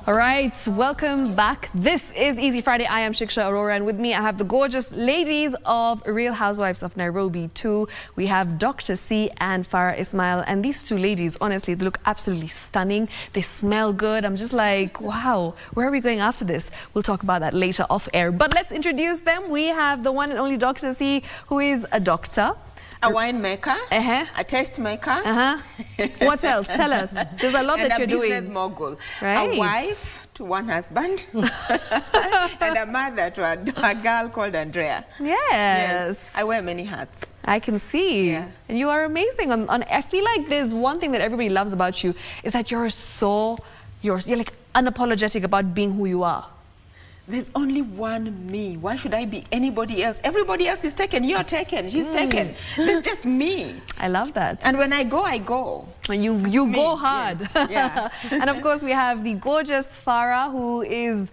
All right, welcome back. This is Easy Friday. I am Shiksha Arora, and with me I have the gorgeous ladies of Real Housewives of Nairobi 2. We have Dr. C and Farah Esmail, and these two ladies, honestly, they look absolutely stunning. They smell good. I'm just like, wow, where are we going after this? We'll talk about that later off air. But let's introduce them. We have the one and only Dr. C, who is a doctor. A winemaker, a taste maker. What else? Tell us. There's a lot that you're doing. And a business mogul. Right. A wife to one husband and a mother to a girl called Andrea. Yes. I wear many hats. I can see. Yeah. And you are amazing. I feel like there's one thing that everybody loves about you is that you're like unapologetic about being who you are. There's only one me. Why should I be anybody else? Everybody else is taken. You're taken. She's taken. There's just me. I love that. And when I go, I go. And you go hard. Yes. Yeah. And of course, we have the gorgeous Farah, who is,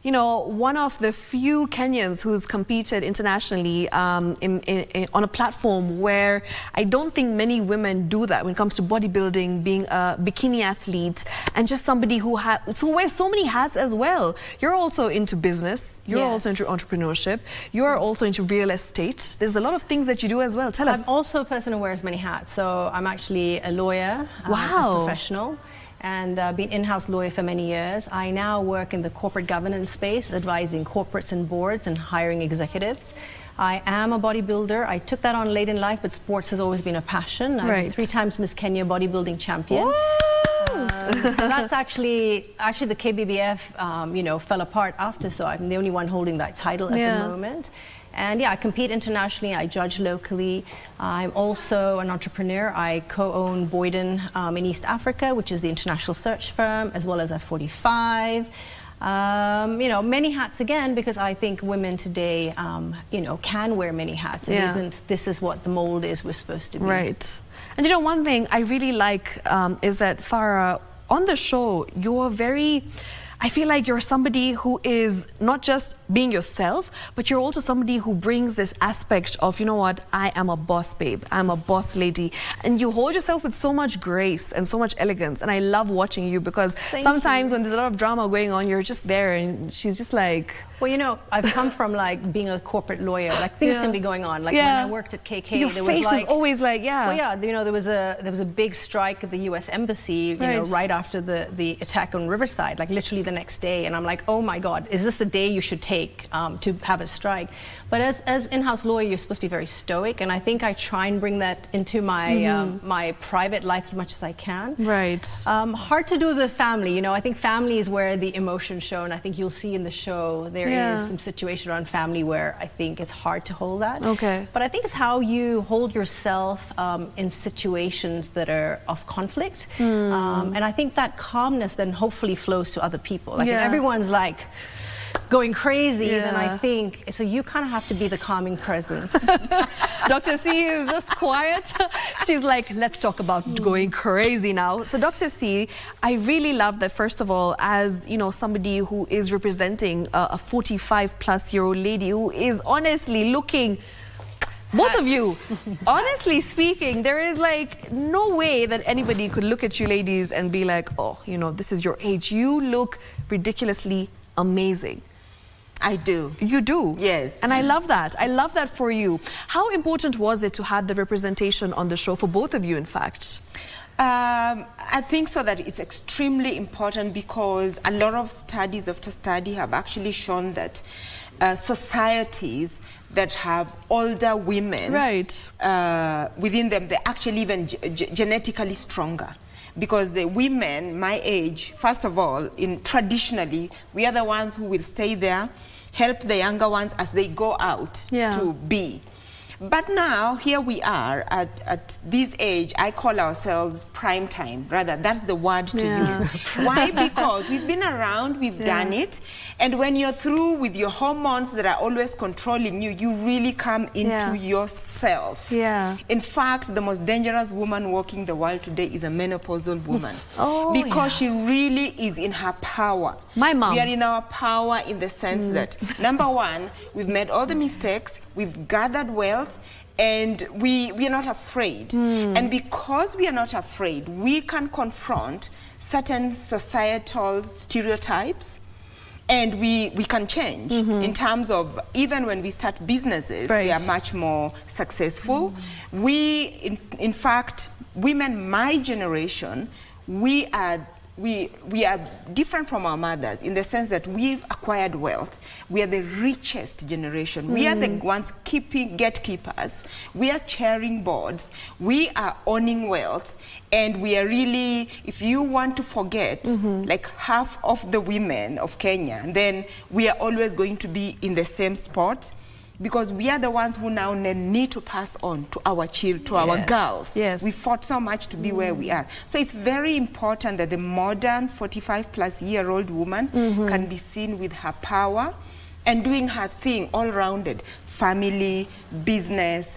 you know, one of the few Kenyans who's competed internationally on a platform where I don't think many women do that when it comes to bodybuilding, being a bikini athlete, and just somebody who wears so many hats as well. You're also into business. You're also into entrepreneurship. You're also into real estate. There's a lot of things that you do as well. Tell us. I'm also a person who wears many hats. So I'm actually a lawyer, wow, as a professional, and been in-house lawyer for many years. I now work in the corporate governance space, advising corporates and boards and hiring executives. I am a bodybuilder. I took that on late in life, but sports has always been a passion. I'm 3 times Miss Kenya bodybuilding champion. So that's actually the KBBF, you know, fell apart after, so I'm the only one holding that title at the moment. And yeah, I compete internationally, I judge locally. I'm also an entrepreneur. I co-own Boyden in East Africa, which is the international search firm, as well as F45. You know, many hats again, because I think women today, you know, can wear many hats. It this is what the mold is we're supposed to be. Right. And you know, one thing I really like is that, Farah, on the show, I feel like you're somebody who is not just being yourself, but you're also somebody who brings this aspect of, you know what, I am a boss babe, I'm a boss lady. And you hold yourself with so much grace and so much elegance. And I love watching you, because sometimes when there's a lot of drama going on, you're just there and she's just like... Well, you know, I've come from like being a corporate lawyer. Like things can be going on. Like when I worked at KK, your there face was like, is always like, well, yeah, you know, there was a big strike at the U.S. Embassy, you know, right after the attack on Riverside, like literally the next day. And I'm like, oh my God, is this the day you should take to have a strike? But as in-house lawyer, you're supposed to be very stoic, and I think I try and bring that into my my private life as much as I can. Right. Hard to do with family, you know. I think family is where the emotion's shown. I think you'll see in the show there is some situation around family where I think it's hard to hold that. Okay. But I think it's how you hold yourself in situations that are of conflict, and I think that calmness then hopefully flows to other people. Like if everyone's like going crazy, then I think, so you kind of have to be the calming presence. Dr. C is just quiet. She's like, let's talk about going crazy now. So Dr. C, I really love that, first of all, as you know, somebody who is representing a 45-plus-year-old lady who is honestly looking... Both of you, honestly speaking, there is like no way that anybody could look at you ladies and be like, oh, you know, this is your age. You look ridiculously amazing. I do. You do? Yes. And I love that. I love that for you. How important was it to have the representation on the show for both of you, in fact? I think so that it's extremely important, because a lot of studies after study have actually shown that societies that have older women within them, they're actually even genetically stronger. Because the women my age, first of all, traditionally, we are the ones who will stay there, help the younger ones as they go out to be. But now, here we are at this age, I call ourselves prime time, rather, that's the word to use. Why? Because we've been around, we've done it, and when you're through with your hormones that are always controlling you, you really come into yourself. In fact, the most dangerous woman walking the world today is a menopausal woman. Because she really is in her power. My mom. We are in our power in the sense that, number one, we've made all the mistakes, we've gathered wealth, and we are not afraid. And because we are not afraid, we can confront certain societal stereotypes, and we can change in terms of, even when we start businesses, they are much more successful. We, in fact, women my generation, we are different from our mothers in the sense that we've acquired wealth. We are the richest generation. We are the ones gatekeepers. We are chairing boards. We are owning wealth. And we are really, if you want to forget, like half of the women of Kenya, then we are always going to be in the same spot, because we are the ones who now need to pass on to our children, to our girls. We fought so much to be where we are. So it's very important that the modern 45-plus-year-old woman can be seen with her power and doing her thing all-rounded, family, business,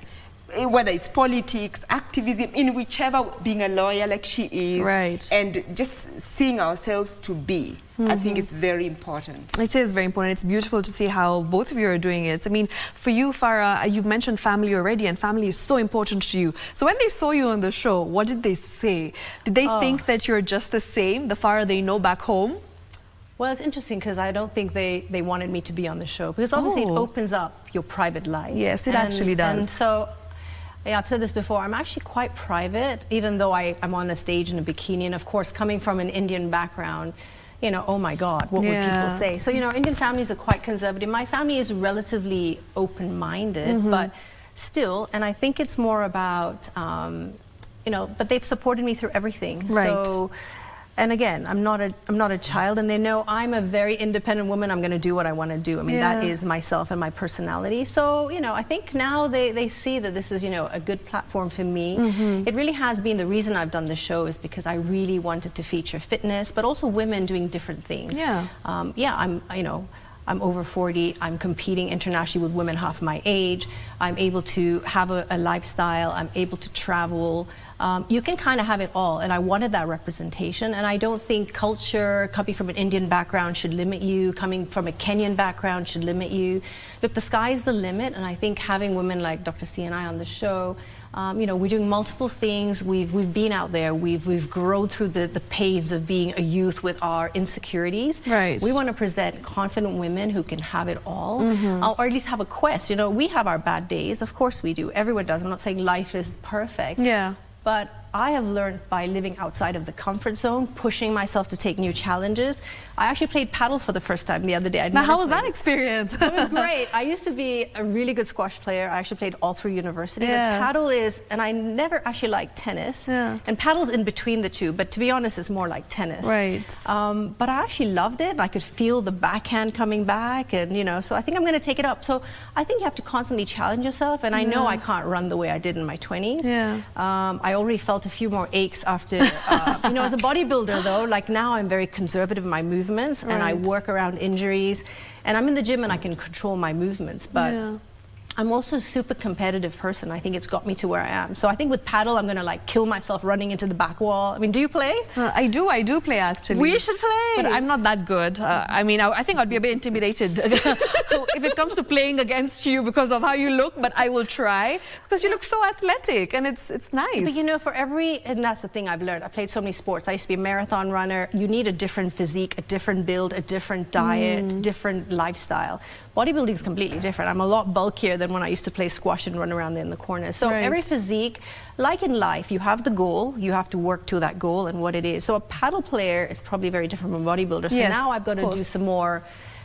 whether it's politics, activism, in whichever, being a lawyer like she is, and just seeing ourselves to be. I think it's very important. It is very important. It's beautiful to see how both of you are doing it. I mean, for you, Farah, you've mentioned family already, and family is so important to you. So when they saw you on the show, what did they say? Did they think that you're just the same, the Farah they know back home? Well, it's interesting because I don't think they wanted me to be on the show, because obviously it opens up your private life. Yes, it actually does. And so, yeah, I've said this before, I'm actually quite private, even though I'm on a stage in a bikini. And of course, coming from an Indian background, you know, oh my God, what would people say? So, you know, Indian families are quite conservative. My family is relatively open-minded, but still, and I think it's more about, you know, but they've supported me through everything. So, and again, I'm not a child, and they know I'm a very independent woman. I'm going to do what I want to do. I mean, that is myself and my personality. So, you know, I think now they see that this is, you know, a good platform for me. It really has been, the reason I've done the show is because I really wanted to feature fitness, but also women doing different things. I'm over 40. I'm competing internationally with women half my age. I'm able to have a lifestyle. I'm able to travel. You can kind of have it all, and I wanted that representation. And I don't think culture, coming from an Indian background, should limit you. Coming from a Kenyan background should limit you. Look, the sky's the limit, and I think having women like Dr. C and I on the show, you know, we're doing multiple things. We've been out there. We've grown through the pains of being a youth with our insecurities. We want to present confident women who can have it all, or at least have a quest. You know, we have our bad days. Of course we do. Everyone does. I'm not saying life is perfect. But I have learned by living outside of the comfort zone, pushing myself to take new challenges. I actually played paddle for the first time the other day. Now, how was that experience? It was great. I used to be a really good squash player. I actually played all through university. But paddle is, and I never actually liked tennis. And paddle's in between the two, but to be honest, it's more like tennis. But I actually loved it. I could feel the backhand coming back, and you know, so I think I'm going to take it up. So I think you have to constantly challenge yourself, and I know I can't run the way I did in my 20s. I already felt a few more aches after, you know, as a bodybuilder though, like now I'm very conservative in my movements, and I work around injuries, and I'm in the gym and I can control my movements, but I'm also a super competitive person. I think it's got me to where I am. So I think with paddle, I'm going to like kill myself running into the back wall. I mean, do you play? I do play actually. We should play. But I'm not that good. I mean, I think I'd be a bit intimidated if it comes to playing against you because of how you look, but I will try because you look so athletic and it's nice. But you know, and that's the thing I've learned. I played so many sports. I used to be a marathon runner. You need a different physique, a different build, a different diet, different lifestyle. Bodybuilding is completely different. I'm a lot bulkier than when I used to play squash and run around there in the corners. So every physique, like in life, you have the goal, you have to work to that goal and what it is. So a paddle player is probably very different from a bodybuilder. So now I've got to do some more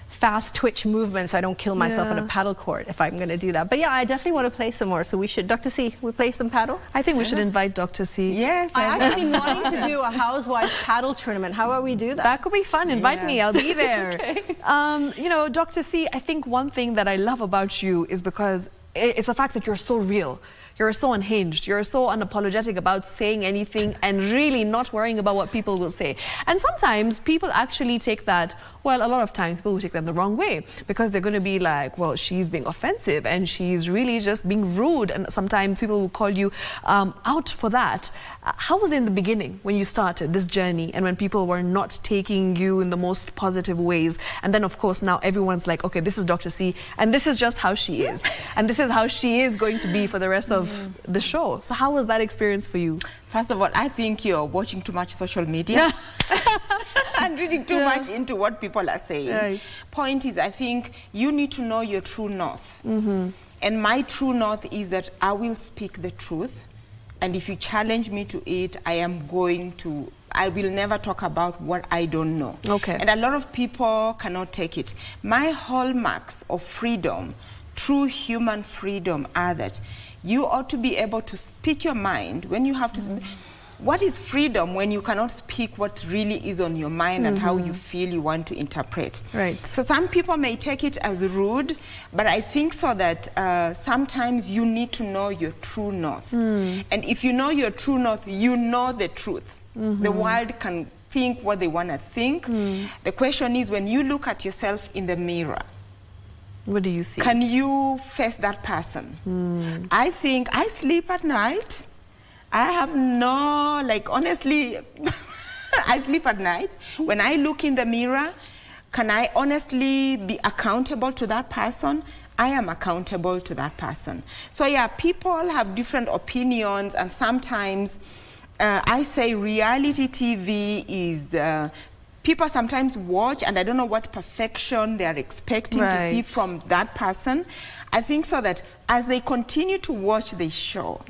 fast twitch movements. I don't kill myself on a paddle court if I'm going to do that. But yeah, I definitely want to play some more. So we should, Dr. C, we play some paddle? I think we should invite Dr. C. Yes. I actually been wanting to do a Housewives paddle tournament. How about we do that? That could be fun. Invite me. I'll be there. You know, Dr. C, I think one thing that I love about you is because it's the fact that you're so real. You're so unhinged. You're so unapologetic about saying anything and really not worrying about what people will say. And sometimes people actually take that, well, a lot of times people will take that the wrong way because they're going to be like, well, she's being offensive and she's really just being rude. And sometimes people will call you out for that. How was it in the beginning when you started this journey and when people were not taking you in the most positive ways? And then, of course, now everyone's like, okay, this is Dr. C and this is just how she is. And this is how she is going to be for the rest of of the show. So how was that experience for you? First of all, I think you're watching too much social media and reading too much into what people are saying. Right. Point is, I think you need to know your true north. And my true north is that I will speak the truth. And if you challenge me to it, I will never talk about what I don't know. Okay. And a lot of people cannot take it. My hallmarks of freedom, true human freedom, are that you ought to be able to speak your mind when you have to. What is freedom when you cannot speak what really is on your mind and how you feel you want to interpret? Right. So some people may take it as rude, but I think so that sometimes you need to know your true north. And if you know your true north, you know the truth. The world can think what they want to think. The question is, when you look at yourself in the mirror, what do you see? can you face that person? I think I sleep at night. I have no, like, honestly, I sleep at night. When I look in the mirror, can I honestly be accountable to that person? I am accountable to that person. So yeah, people have different opinions, and sometimes I say reality TV is, people sometimes watch, and I don't know what perfection they are expecting to see from that person. I think so that as they continue to watch the show,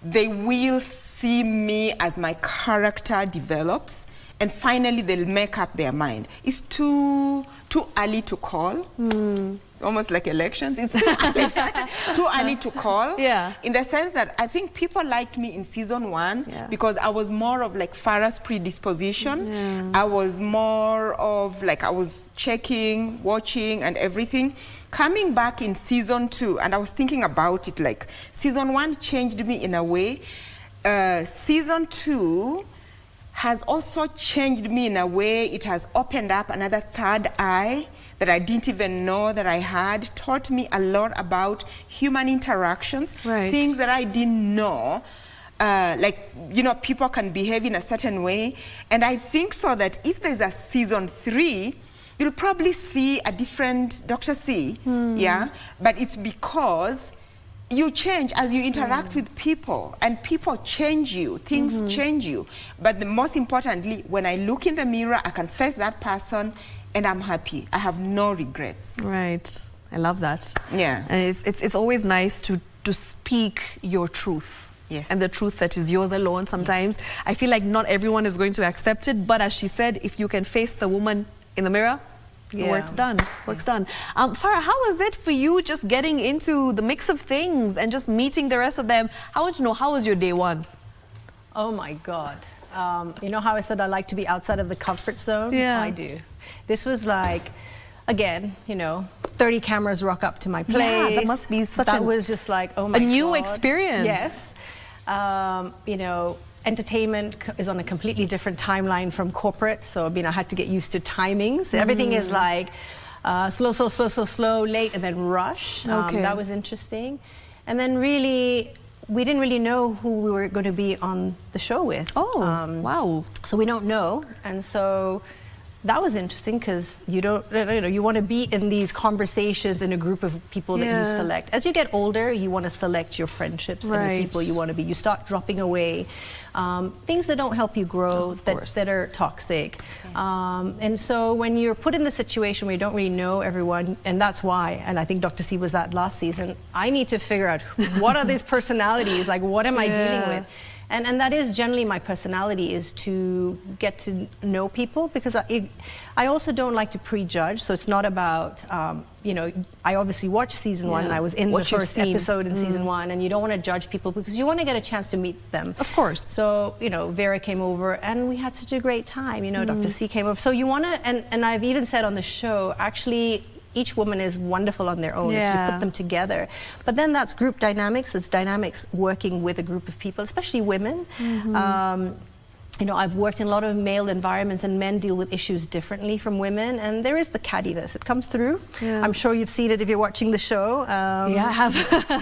they will see me as my character develops, and finally they'll make up their mind. It's too early to call. It's almost like elections. It's too early to call. Yeah. In the sense that I think people liked me in season 1 because I was more of like Farah's predisposition. I was more of like, I was checking, watching and everything. Coming back in season 2, and I was thinking about it, like season 1 changed me in a way. Season 2 has also changed me in a way. It has opened up another third eye that I didn't even know that I had, taught me a lot about human interactions, things that I didn't know. Like, you know, people can behave in a certain way. And I think so that if there's a season 3, you'll probably see a different Dr. C, yeah? But it's because you change as you interact with people, and people change you, things change you. But the most importantly, when I look in the mirror, I can face that person and I'm happy. I have no regrets. Right. I love that. Yeah. And it's always nice to speak your truth. Yes. And the truth that is yours alone sometimes. I feel like not everyone is going to accept it, but as she said, if you can face the woman in the mirror, the work's done. Work's done. Farah, how was it for you just getting into the mix of things and just meeting the rest of them? I want to know, how was your day 1? Oh my God. You know how I said I like to be outside of the comfort zone? Yeah. I do. This was like, again, you know, 30 cameras rock up to my place. Yeah, that must be such That was just like, oh my God. A new experience. Yes. You know, entertainment is on a completely different timeline from corporate. So, I mean, I had to get used to timings. Everything is like slow, late, and then rush. That was interesting. And then really, we didn't really know who we were going to be on the show with. Oh, wow. So we don't know. And so that was interesting because you don't, you know, you want to be in these conversations in a group of people that you select. As you get older, you want to select your friendships and the people you want to be. You start dropping away things that don't help you grow, that are toxic. And so when you're put in the situation where you don't really know everyone, and that's why, and I think Dr. C was that last season, I need to figure out what are these personalities, like what am I dealing with? And that is generally my personality, is to get to know people, because I also don't like to prejudge. So it's not about, you know, I obviously watched season 1 and I was in the first episode in season 1, and you don't want to judge people because you want to get a chance to meet them. Of course. So, you know, Vera came over and we had such a great time. You know, Dr. C came over. So you want to, and I've even said on the show, actually, each woman is wonderful on their own. So you put them together. But then that's group dynamics. It's dynamics working with a group of people, especially women. You know, I've worked in a lot of male environments, and men deal with issues differently from women. And there is the cattiness. It comes through. I'm sure you've seen it if you're watching the show. Yeah, I have.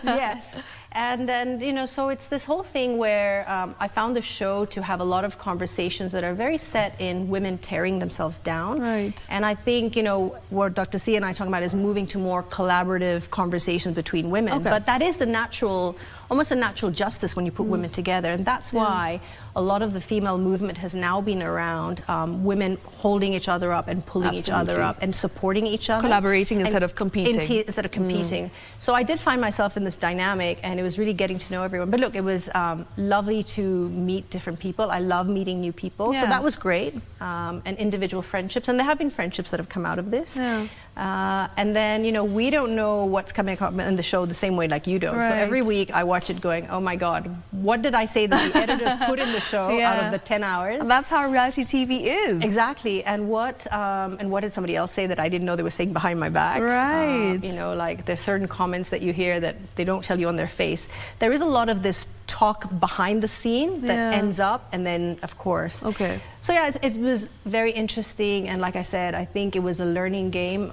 Yes. And you know, so it's this whole thing where I found the show to have a lot of conversations that are very set in women tearing themselves down. Right. And I think, you know, what Dr. C and I are talking about is moving to more collaborative conversations between women. But that is the natural almost a natural justice when you put women together. And that's why a lot of the female movement has now been around women holding each other up and pulling each other up and supporting each other. Collaborating instead of competing. Instead of competing. So I did find myself in this dynamic, and it was really getting to know everyone. But look, it was lovely to meet different people. I love meeting new people. So that was great. And individual friendships. And there have been friendships that have come out of this. And then, you know, we don't know what's coming up in the show the same way like you don't. So every week I watch it going, oh my God, what did I say that the editors put in the show out of the 10 hours? And that's how reality TV is. Exactly. And what did somebody else say that I didn't know they were saying behind my back? Right. You know, like there's certain comments that you hear that they don't tell you on their face. There is a lot of this talk behind the scene that ends up, and then of course. So yeah, it was very interesting, and like I said, I think it was a learning game.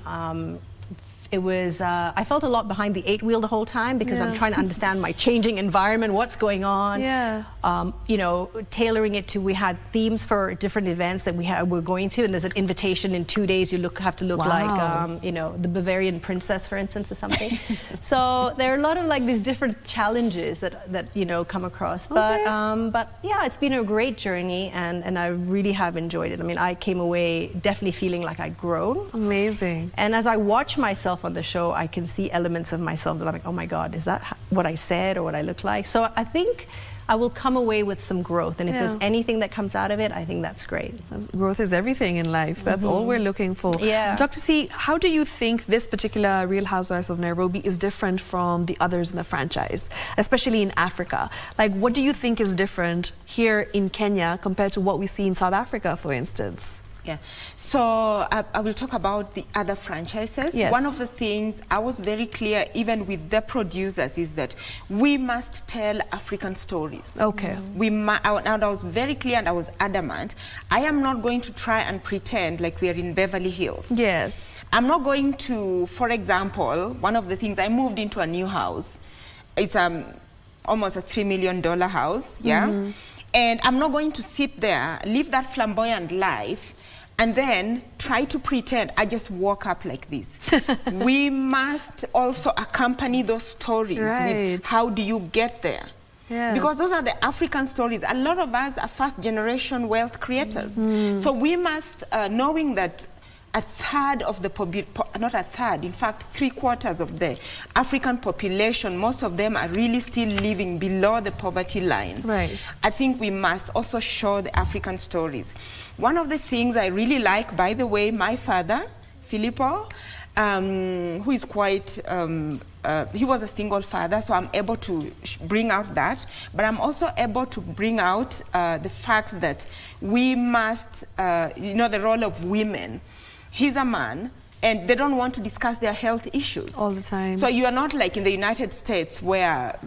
It was, I felt a lot behind the 8 wheel the whole time because I'm trying to understand my changing environment, what's going on. You know, tailoring it to, we had themes for different events that we're going to, and there's an invitation in 2 days. You have to look like, you know, the Bavarian princess, for instance, or something. So there are a lot of like these different challenges that you know, come across. But yeah, it's been a great journey, and I really have enjoyed it. I mean, I came away definitely feeling like I'd grown. Amazing. And as I watch myself on the show, I can see elements of myself that I'm like, oh my God, is that what I said or what I look like? So I think I will come away with some growth, and if there's anything that comes out of it, I think that's great. Growth is everything in life. That's all we're looking for. Dr. C, how do you think this particular Real Housewives of Nairobi is different from the others in the franchise, especially in Africa? Like, what do you think is different here in Kenya compared to what we see in South Africa, for instance? So I will talk about the other franchises. One of the things I was very clear, even with the producers, is that we must tell African stories. I was very clear, and I was adamant. I am not going to try and pretend like we are in Beverly Hills. I'm not going to, for example, one of the things, I moved into a new house. It's almost a $3 million house, and I'm not going to sit there, live that flamboyant life, and then try to pretend I just woke up like this. We must also accompany those stories with how do you get there. Because those are the African stories. A lot of us are first-generation wealth creators. So we must, knowing that a third of the, not a third, in fact, 3/4 of the African population, most of them are really still living below the poverty line. I think we must also show the African stories. One of the things I really like, by the way, my father, Filippo, who is quite, he was a single father, so I'm able to bring out that, but I'm also able to bring out the fact that we must, you know, the role of women. He's a man, and they don't want to discuss their health issues all the time. So you are not like in the United States, where,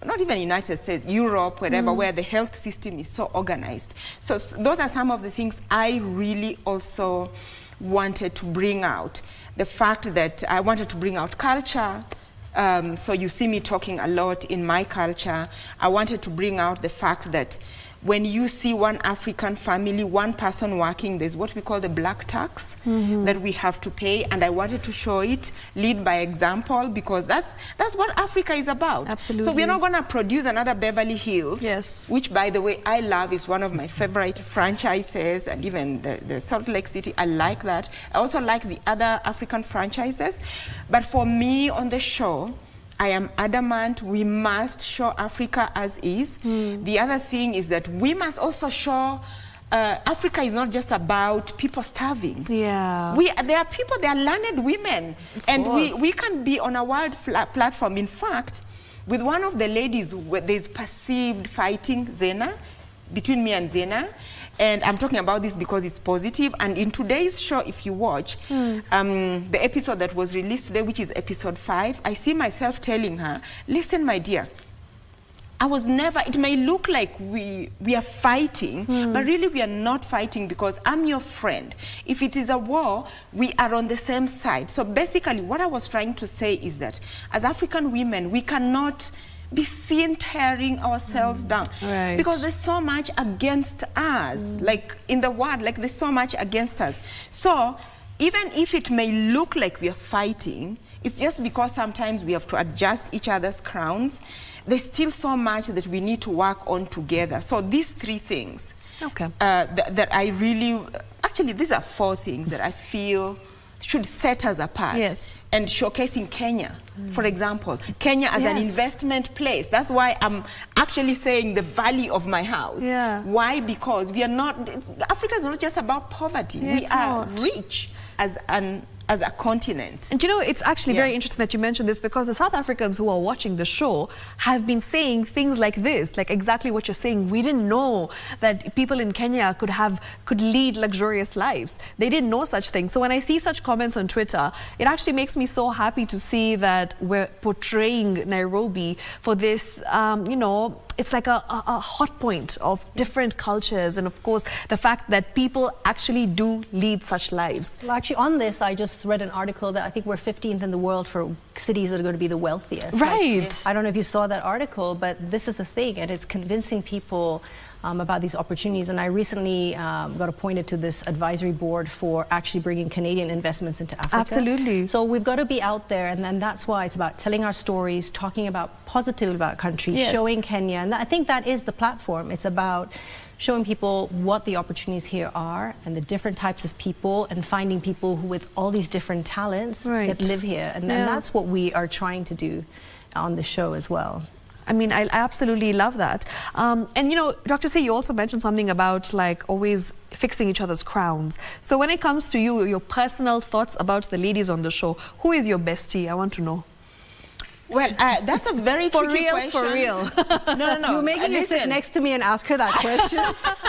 not even United States, Europe, wherever, where the health system is so organized. So those are some of the things I really also wanted to bring out. The fact that I wanted to bring out culture. So you see me talking a lot in my culture. I wanted to bring out the fact that when you see one African family, one person working, there's what we call the black tax that we have to pay, and I wanted to show it, lead by example, because that's what Africa is about. Absolutely. So we're not going to produce another Beverly Hills, which, by the way, I love, is one of my favorite franchises, and even the Salt Lake City, I like that. I also like the other African franchises, but for me on the show, I am adamant we must show Africa as is. The other thing is that we must also show Africa is not just about people starving. There are people, they are learned women. And we can be on a world platform. In fact, with one of the ladies, there's perceived fighting, Zena, between me and Zena. And I'm talking about this because it's positive. And in today's show, if you watch, the episode that was released today, which is episode 5, I see myself telling her, listen, my dear, I was never, it may look like we are fighting, but really we are not fighting, because I'm your friend. If it is a war, we are on the same side. So basically what I was trying to say is that as African women, we cannot be seen tearing ourselves down, because there's so much against us, like in the world, like there's so much against us. So even if it may look like we are fighting, It's just because sometimes we have to adjust each other's crowns. There's still so much that we need to work on together. So these 3 things that I really, actually these are 4 things that I feel should set us apart. Yes. And showcasing Kenya, for example. Kenya as an investment place. That's why I'm actually saying the valley of my house. Yeah. Why? Because we are not, Africa is not just about poverty. Yeah, we are rich as a continent. And you know, it's actually very interesting that you mentioned this, because the South Africans who are watching the show have been saying things like this, like exactly what you're saying. We didn't know that people in Kenya could lead luxurious lives. They didn't know such things. So when I see such comments on Twitter, it actually makes me so happy to see that we're portraying Nairobi for this, you know, it's like a hot point of different cultures, and of course the fact that people actually do lead such lives. Well, actually on this, I just read an article that I think we're 15th in the world for cities that are going to be the wealthiest. Right. Like, I don't know if you saw that article, but this is the thing, and it's convincing people about these opportunities. And I recently got appointed to this advisory board for actually bringing Canadian investments into Africa. Absolutely. So we've got to be out there, and then that's why it's about telling our stories, talking about positively about countries, showing Kenya. And I think that is the platform. It's about showing people what the opportunities here are and the different types of people, and finding people who with all these different talents that live here. And that's what we are trying to do on the show as well. I mean, I absolutely love that. And you know, Dr. C, you also mentioned something about like always fixing each other's crowns. So when it comes to you, your personal thoughts about the ladies on the show, who is your bestie? I want to know. Well, that's a very tricky question. For real. No. You're making her sit next to me and ask her that question,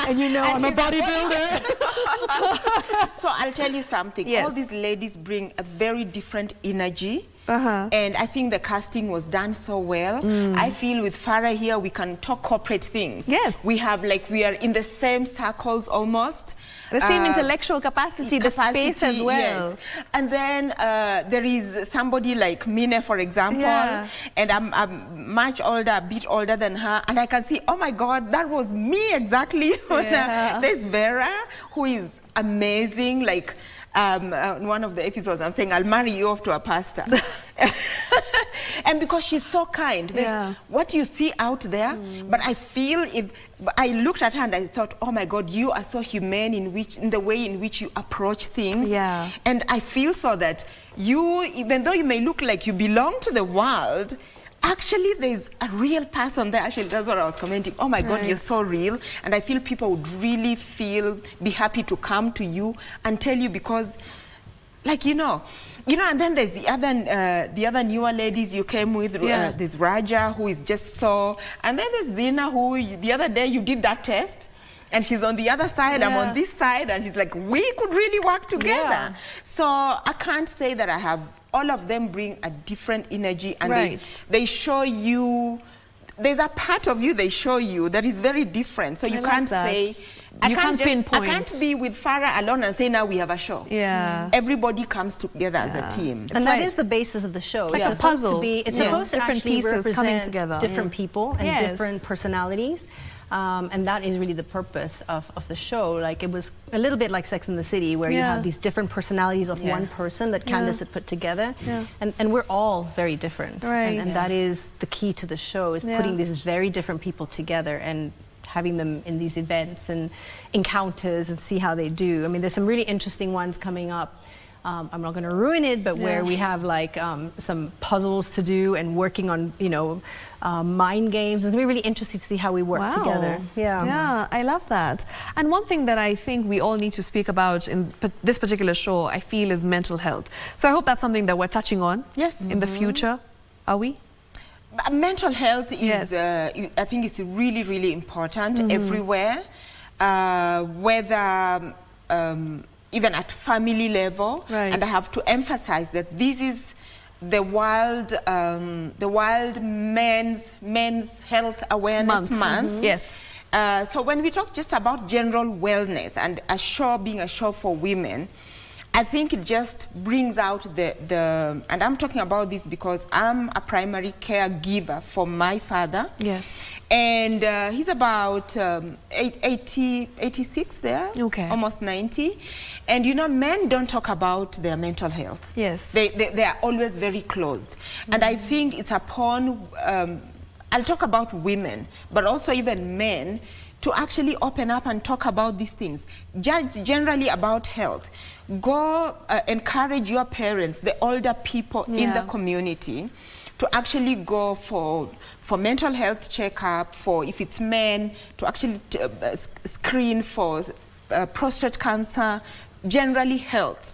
and you know I'm a bodybuilder. So I'll tell you something. Yes. All these ladies bring a very different energy. And I think the casting was done so well. I feel with Farah here, we can talk corporate things. Yes. We have like, we are in the same circles almost. The same intellectual capacity, the space as well. Yes. And then there is somebody like Mine, for example, and I'm much older, a bit older than her, and I can see, oh my God, that was me exactly. There's Vera, who is amazing, like, one of the episodes I'm saying, I'll marry you off to a pastor. And because she's so kind, what you see out there, but I feel, if I looked at her and I thought, oh my God, you are so humane in the way in which you approach things. And I feel so that you, even though you may look like you belong to the world, actually there's a real person there. Actually, that's what I was commenting. Oh my God, you're so real. And I feel people would really be happy to come to you and tell you, because, like, you know, and then there's the other newer ladies you came with. There's Raja, who is just so, and then there's Zina, who the other day you did that test, and she's on the other side, I'm on this side, and she's like, we could really work together. So I can't say that I have, all of them bring a different energy, and they show you, there's a part of you they show you that is very different. So you can't say, you can't pinpoint. I can't be with Farah alone and say, now we have a show. Everybody comes together as a team. And that is the basis of the show. It's like a puzzle. It's supposed to different actually pieces coming represent together. different people and different personalities. And that is really the purpose of the show. Like, it was a little bit like Sex and the City, where you have these different personalities of one person that Candace had put together. And we're all very different. And that is the key to the show, is putting these very different people together and having them in these events and encounters and see how they do. I mean, there's some really interesting ones coming up. I'm not going to ruin it, but where we have like some puzzles to do and working on, you know, mind games. It's going to be really interesting to see how we work together. Yeah, I love that. And one thing that I think we all need to speak about in this particular show, I feel, is mental health. So I hope that's something that we're touching on in the future. Are we? Mental health is, I think it's really, really important everywhere, whether even at family level. And I have to emphasize that this is the World Men's Health Awareness Month. So when we talk just about general wellness and a show being a show for women, I think it just brings out and I'm talking about this because I'm a primary caregiver for my father. Yes. And he's about 86 there, okay, almost 90. And you know, men don't talk about their mental health. Yes. They are always very closed. And I think it's upon, I'll talk about women, but also even men, to actually open up and talk about these things, generally about health. Go encourage your parents, the older people in the community, to actually go for mental health checkup, for, if it's men, to actually screen for prostate cancer. Generally, health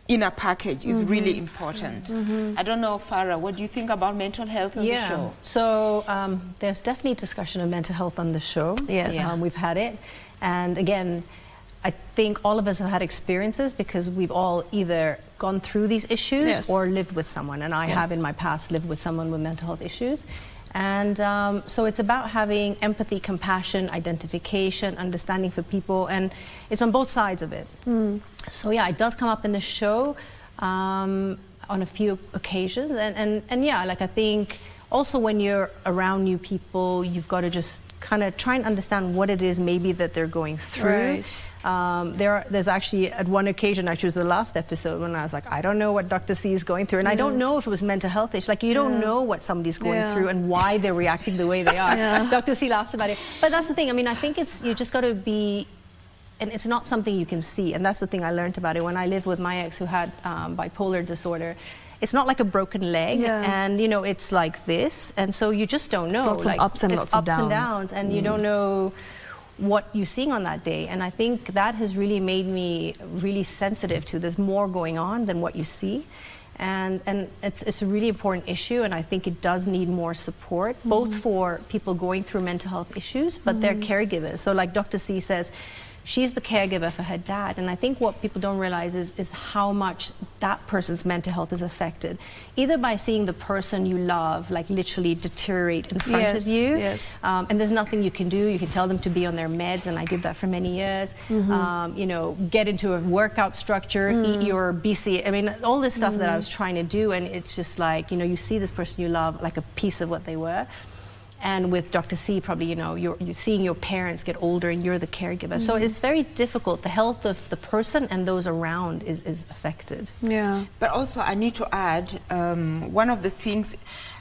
in a package is really important. I don't know, Farah, what do you think about mental health on the show? So there's definitely discussion of mental health on the show. Yes. We've had it. And again, I think all of us have had experiences because we've all either gone through these issues or lived with someone. And I have in my past lived with someone with mental health issues. And so it's about having empathy, compassion, identification, understanding for people, and it's on both sides of it. So yeah, it does come up in the show on a few occasions, and yeah, like I think also when you're around new people, you've got to just kind of try and understand what it is maybe that they're going through. There's actually, at one occasion, actually it was the last episode, when I was like, I don't know what Dr. C is going through, and I don't know if it was mental health issue. Like, you don't know what somebody's going through and why they're reacting the way they are. Dr. C laughs about it. But that's the thing, I mean, I think it's, you just got to be, and it's not something you can see, and that's the thing I learned about it. When I lived with my ex who had bipolar disorder, it's not like a broken leg, and you know, it's like this, and so you just don't know. Lots of ups and lots of downs, and you don't know what you're seeing on that day. And I think that has really made me really sensitive to there's more going on than what you see, and it's a really important issue, and I think it does need more support, both for people going through mental health issues, but their caregivers. So like Dr. C says, she's the caregiver for her dad, and I think what people don't realize is how much that person's mental health is affected, either by seeing the person you love like literally deteriorate in front of you, and there's nothing you can do. You can tell them to be on their meds, and I did that for many years. You know, get into a workout structure, eat your BC. I mean, all this stuff that I was trying to do, and it's just like, you know, you see this person you love like a piece of what they were. And with Dr. C, probably, you know, you're seeing your parents get older and you're the caregiver. So it's very difficult. The health of the person and those around is affected. Yeah. But also, I need to add, one of the things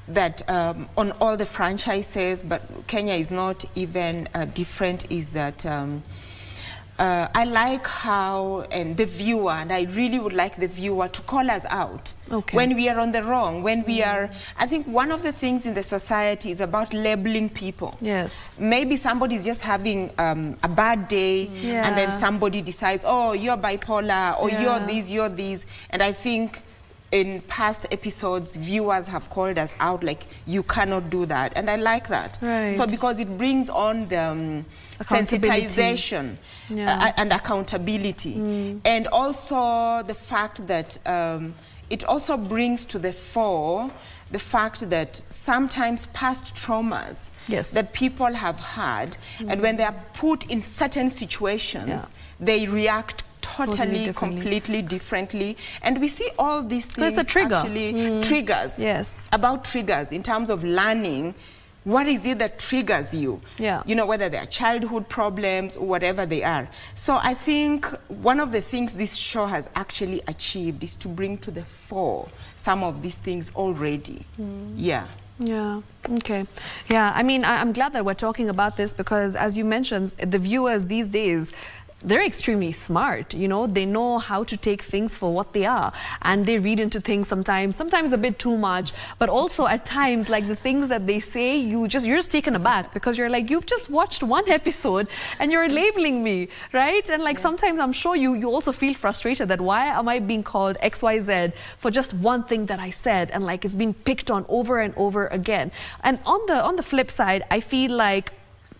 that on all the franchises, but Kenya is not even different, is that I like how, and the viewer, and I really would like the viewer to call us out when we are on the wrong, when we are, I think one of the things in the society is about labeling people. Yes. Maybe somebody's just having a bad day, and then somebody decides, oh, you're bipolar, or you're these, and I think in past episodes, viewers have called us out like, you cannot do that, and I like that. So because it brings on the sensitization and accountability, and also the fact that it also brings to the fore the fact that sometimes past traumas that people have had, and when they are put in certain situations, they react totally completely differently, and we see all these things. There's a trigger. Actually triggers. About triggers in terms of learning. What is it that triggers you? You know, whether they are childhood problems or whatever they are. So I think one of the things this show has actually achieved is to bring to the fore some of these things already. Yeah. Okay. Yeah, I mean, I'm glad that we're talking about this, because as you mentioned, the viewers these days, they're extremely smart, you know, they know how to take things for what they are, and they read into things sometimes a bit too much, but also at times, like the things that they say, you're just taken aback, because you're like, you've just watched one episode and you're labeling me, right? And like sometimes I'm sure you also feel frustrated that why am I being called XYZ for just one thing that I said, and like it's being picked on over and over again. And on the flip side, I feel like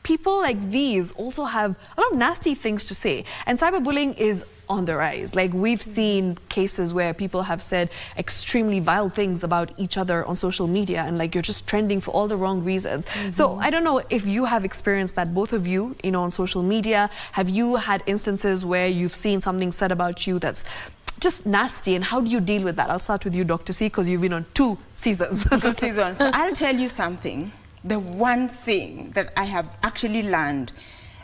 people like these also have a lot of nasty things to say, and cyberbullying is on the rise. Like, we've seen cases where people have said extremely vile things about each other on social media, and like you're just trending for all the wrong reasons. So I don't know if you have experienced that, both of you, you know, on social media. Have you had instances where you've seen something said about you that's just nasty, and how do you deal with that? I'll start with you, Dr. C, because you've been on 2 seasons. 2 seasons. So I'll tell you something. The one thing that I have actually learned,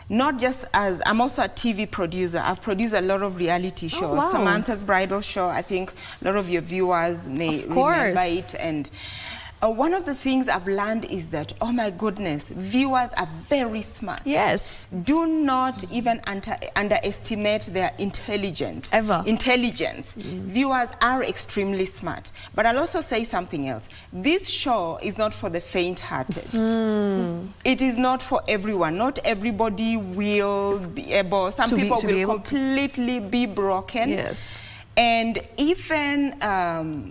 not just as, I'm also a TV producer. I've produced a lot of reality shows. Oh, wow. Samantha's Bridal Show, I think a lot of your viewers may remember it. And one of the things I've learned is that, oh my goodness, viewers are very smart. Yes. Do not even underestimate their intelligence. Viewers are extremely smart. But I'll also say something else. This show is not for the faint-hearted. It is not for everyone. Not everybody will be able. Some people will completely be broken. Yes. And even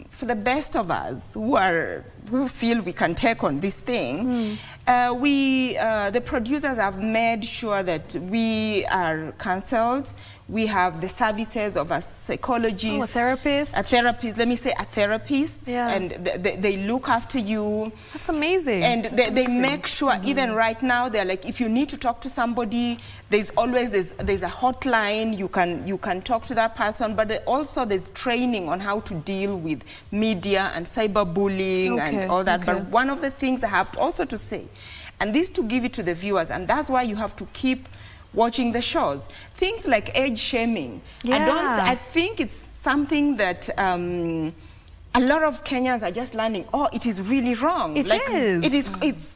for the best of us who feel we can take on this thing, the producers have made sure that we are cancelled. We have the services of a psychologist. A therapist. A therapist, let me say a therapist. Yeah. And they look after you. That's amazing. And they make sure, even right now, they're like, if you need to talk to somebody, there's always, there's a hotline, you can talk to that person, but also there's training on how to deal with media and cyberbullying and all that. But one of the things I have also to say, and this to give it to the viewers, and that's why you have to keep watching the shows. Things like age shaming. Yeah. I think it's something that a lot of Kenyans are just learning. Oh, it is really wrong. It's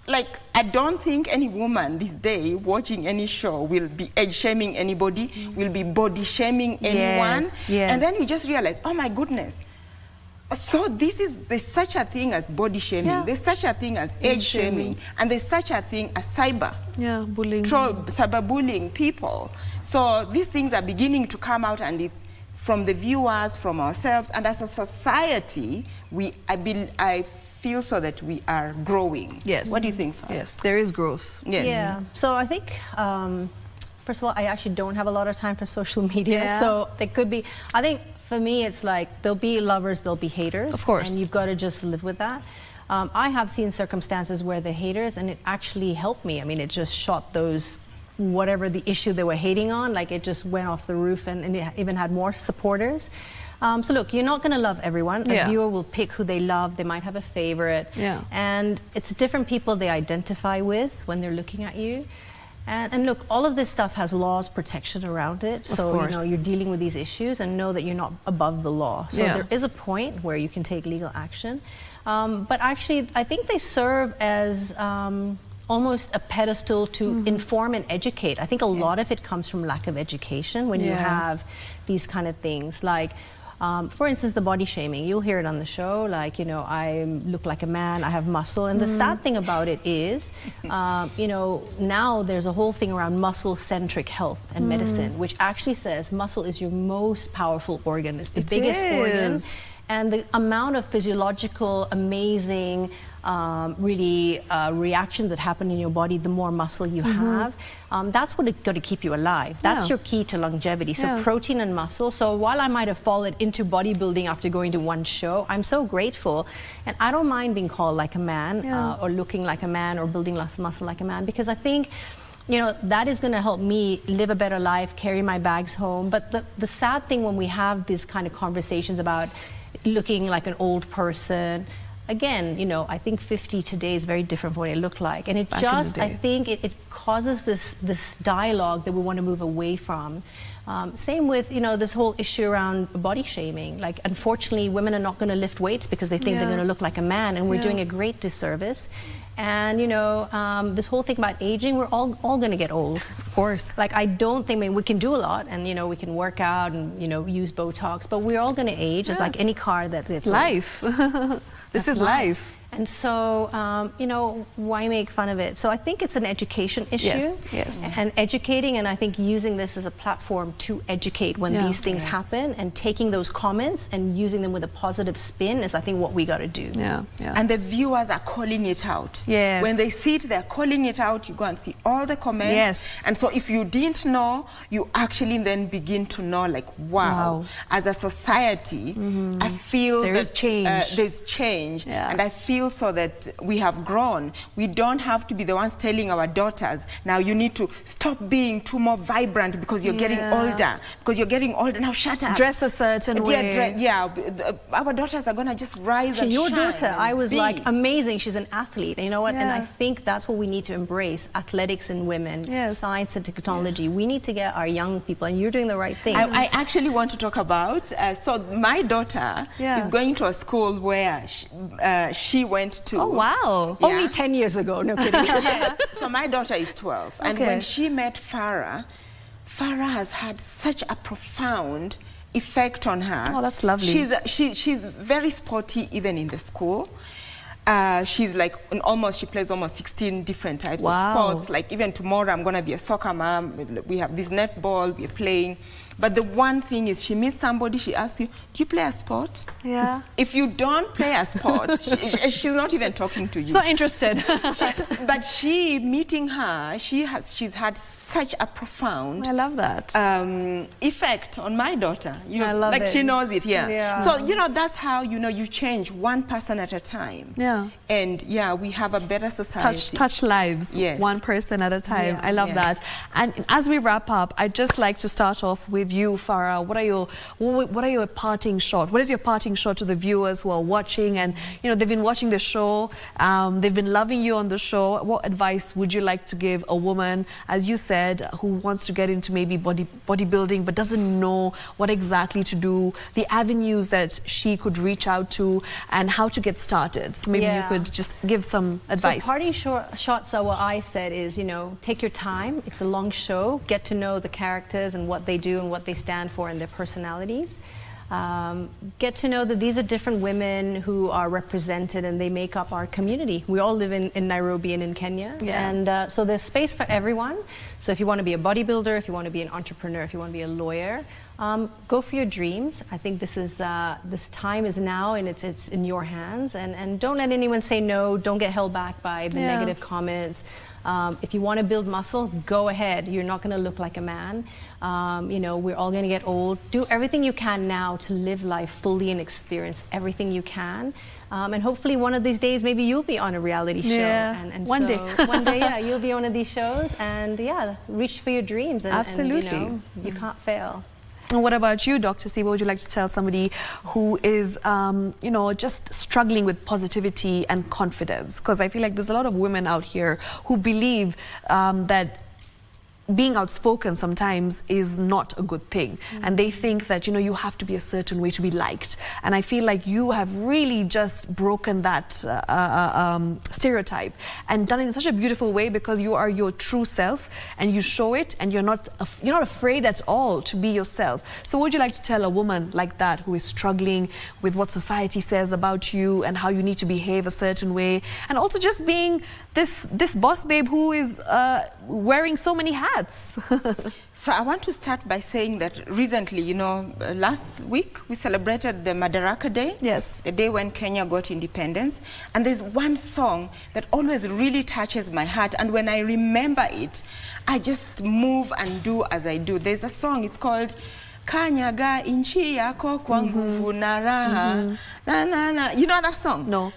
like, I don't think any woman this day watching any show will be age shaming anybody, will be body shaming anyone. Yes. And then you just realize, oh my goodness. So there's such a thing as body shaming, there's such a thing as age shaming, and there's such a thing as bullying. Cyberbullying people. So these things are beginning to come out, and it's from the viewers, from ourselves, and as a society, I feel so that we are growing. Yes. What do you think, Farah? Yes, there is growth. Yes. Yeah. So I think, first of all, I actually don't have a lot of time for social media, so there could be, I think, for me, it's like there'll be lovers, there'll be haters. Of course. And you've got to just live with that. I have seen circumstances where the haters, and it actually helped me. I mean, it just shot those, whatever the issue they were hating on, like it just went off the roof, and it even had more supporters. So look, you're not going to love everyone. A viewer will pick who they love. They might have a favorite. And it's different people they identify with when they're looking at you. And look, all of this stuff has laws, protection around it. So, you know, you're dealing with these issues, and know that you're not above the law. So there is a point where you can take legal action. But actually, I think they serve as almost a pedestal to inform and educate. I think a lot of it comes from lack of education when you have these kind of things. Like, for instance, the body shaming. You'll hear it on the show, like, you know, I look like a man, I have muscle. And the sad thing about it is, you know, now there's a whole thing around muscle-centric health and medicine, which actually says muscle is your most powerful organ. It's the biggest organ. And the amount of physiological, amazing, really reactions that happen in your body, the more muscle you have, that's what it's going to keep you alive. That's your key to longevity. So protein and muscle. So while I might have fallen into bodybuilding after going to one show, I'm so grateful. And I don't mind being called like a man or looking like a man or building less muscle like a man, because I think, you know, that is going to help me live a better life, carry my bags home. But the sad thing when we have these kind of conversations about looking like an old person, again, you know, I think 50 today is very different from what it looked like. And it just, I think it causes this dialogue that we want to move away from. Same with, you know, this whole issue around body shaming. Like, unfortunately, women are not going to lift weights because they think they're going to look like a man, and we're doing a great disservice. And, you know, this whole thing about aging, we're all going to get old. Of course. Like, I don't think, I mean, we can do a lot, and, you know, we can work out and, you know, use Botox, but we're all going to age. It's like any car that's life. This is life. And so, you know, why make fun of it? So I think it's an education issue. Yes. And educating, and I think using this as a platform to educate when these things happen, and taking those comments and using them with a positive spin is, I think, what we got to do. And the viewers are calling it out. When they see it, they're calling it out. You go and see all the comments. And so if you didn't know, you actually then begin to know, like, wow. As a society, I feel there is change. There's change. And I feel feel so that we have grown. We don't have to be the ones telling our daughters, now you need to stop being too more vibrant because you're getting older. Because you're getting older, now shut up. Dress a certain way. Our daughters are going to just rise and your shine. Your daughter, I was like, amazing, she's an athlete. You know what? And I think that's what we need to embrace, athletics in women, science and technology. We need to get our young people, and you're doing the right thing. I actually want to talk about, so my daughter is going to a school where she went to. Oh, wow. Only 10 years ago, no kidding. So my daughter is 12. And when she met Farah, Farah has had such a profound effect on her. Oh, that's lovely. She's very sporty even in the school. She's like she plays almost 16 different types of sports. Like even tomorrow I'm going to be a soccer mom. We have this netball we're playing. But the one thing is, she meets somebody, she asks you, do you play a sport? Yeah. If you don't play a sport, she's not even talking to you. She's not interested. But meeting her, she's had such a profound effect on my daughter. I love it. She knows it, So, that's how, you change one person at a time. Yeah. And, we have a better society. Touch lives, one person at a time. I love that. And as we wrap up, I'd just like to start off with you, Farah. What are your parting shot? What is your parting shot to the viewers who are watching and, they've been watching the show, they've been loving you on the show. What advice would you like to give a woman, as you said, who wants to get into maybe bodybuilding but doesn't know what exactly to do, the avenues that she could reach out to and how to get started? So maybe you could just give some advice. So parting shots are what I said is, take your time. It's a long show. Get to know the characters and what they do and what they stand for and their personalities. Get to know that these are different women who are represented and they make up our community. We all live in Nairobi and in Kenya. And so there's space for everyone. So if you want to be a bodybuilder, if you want to be an entrepreneur, if you want to be a lawyer, go for your dreams. I think this time is now and it's in your hands. And don't let anyone say no. Don't get held back by the negative comments. If you want to build muscle, go ahead. You're not going to look like a man. We're all going to get old. Do everything you can now to live life fully and experience everything you can. And hopefully one of these days, maybe you'll be on a reality show. And one day. One day, you'll be on one of these shows. And reach for your dreams. And, absolutely. And, you can't fail. And what about you, Dr. C? What would you like to tell somebody who is, just struggling with positivity and confidence? Because I feel like there's a lot of women out here who believe that being outspoken sometimes is not a good thing. And they think that, you have to be a certain way to be liked. And I feel like you have really just broken that stereotype and done it in such a beautiful way, because you are your true self and you show it, and you're not afraid at all to be yourself. So what would you like to tell a woman like that who is struggling with what society says about you and how you need to behave a certain way, and also just being this boss babe who is wearing so many hats? So I want to start by saying that recently, last week we celebrated the Madaraka Day. Yes. The day when Kenya got independence. And there's one song that always really touches my heart. And when I remember it, I just move and do as I do. There's a song, it's called Kanyaga inchi yako kwa nguvu na raha. Na na na. You know that song? No.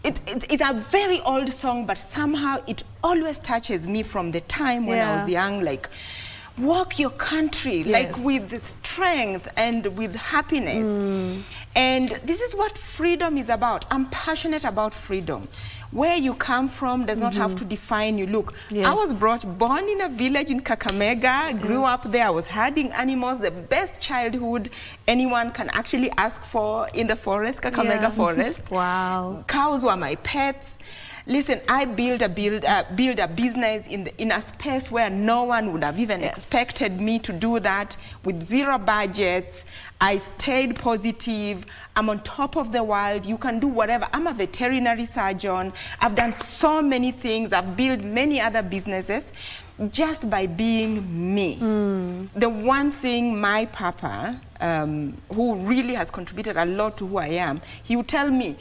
It's a very old song, but somehow it always touches me from the time when I was young. Like, walk your country, like with strength and with happiness. And this is what freedom is about. I'm passionate about freedom. Where you come from does not have to define you. Look, I was born in a village in Kakamega, grew up there, I was herding animals, the best childhood anyone can actually ask for in the forest, Kakamega forest. Wow. Cows were my pets. Listen, I build a business in a space where no one would have even expected me to do that, with zero budgets. I stayed positive. I'm on top of the world. You can do whatever. I'm a veterinary surgeon. I've done so many things. I've built many other businesses just by being me. The one thing my papa, who really has contributed a lot to who I am, he would tell me,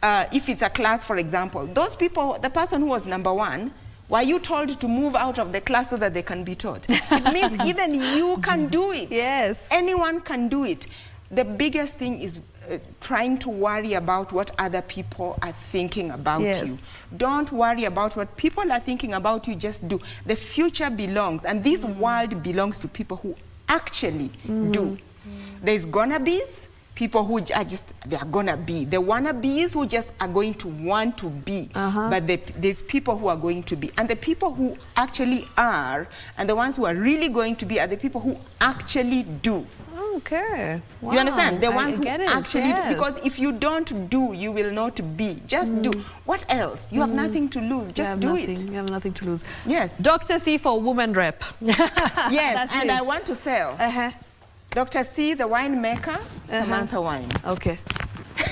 if it's a class, for example, those people, the person who was #1, were you told to move out of the class so that they can be taught? It means even you can do it. Yes. Anyone can do it. the biggest thing is trying to worry about what other people are thinking about you. Don't worry about what people are thinking about you, just do. The future belongs, and this world belongs to people who actually do. There's gonna be's, people who are just, they're gonna be. The wannabes who just are going to want to be. But there's people who are going to be. And the people who actually are, and the ones who are really going to be, are the people who actually do. Okay. Wow. You understand? The ones who actually do. Because if you don't do, you will not be. Just do. What else? You have nothing to lose. Just do it. You have nothing to lose. Yes. Dr. C for woman rep. Yes, and I want to sell. Dr. C, the winemaker, Samantha Wines. Okay.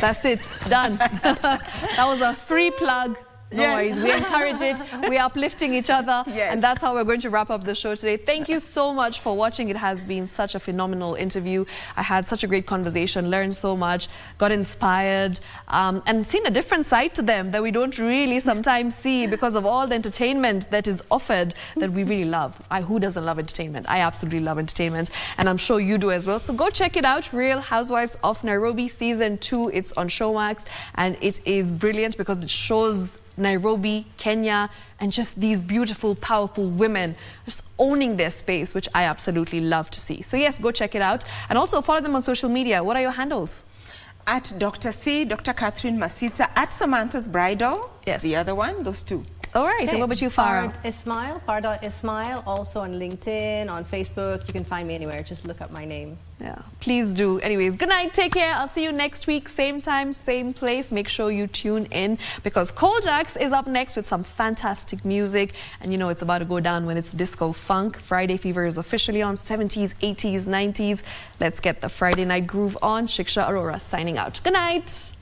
That's it. Done. That was a free plug. No worries. We encourage it. We are uplifting each other. And that's how we're going to wrap up the show today. Thank you so much for watching. It has been such a phenomenal interview. I had such a great conversation, learned so much, got inspired, and seen a different side to them that we don't really sometimes see because of all the entertainment that is offered that we really love. Who doesn't love entertainment? I absolutely love entertainment, and I'm sure you do as well. So go check it out. Real Housewives of Nairobi Season 2. It's on Showmax, and it is brilliant because it shows Nairobi, Kenya, and just these beautiful, powerful women just owning their space, which I absolutely love to see. So yes, go check it out. And also follow them on social media. What are your handles? At Dr. C, Dr. Catherine Masitsa, at Samantha's Bridal. Yes. The other one, those two. All right, and what about you, Farah? Farah Esmail, also on LinkedIn, on Facebook. You can find me anywhere. Just look up my name. Yeah, please do. Anyways, good night. Take care. I'll see you next week. Same time, same place. Make sure you tune in because Kojax is up next with some fantastic music. And you know it's about to go down when it's disco funk. Friday Fever is officially on 70s, 80s, 90s. Let's get the Friday night groove on. Shiksha Arora signing out. Good night.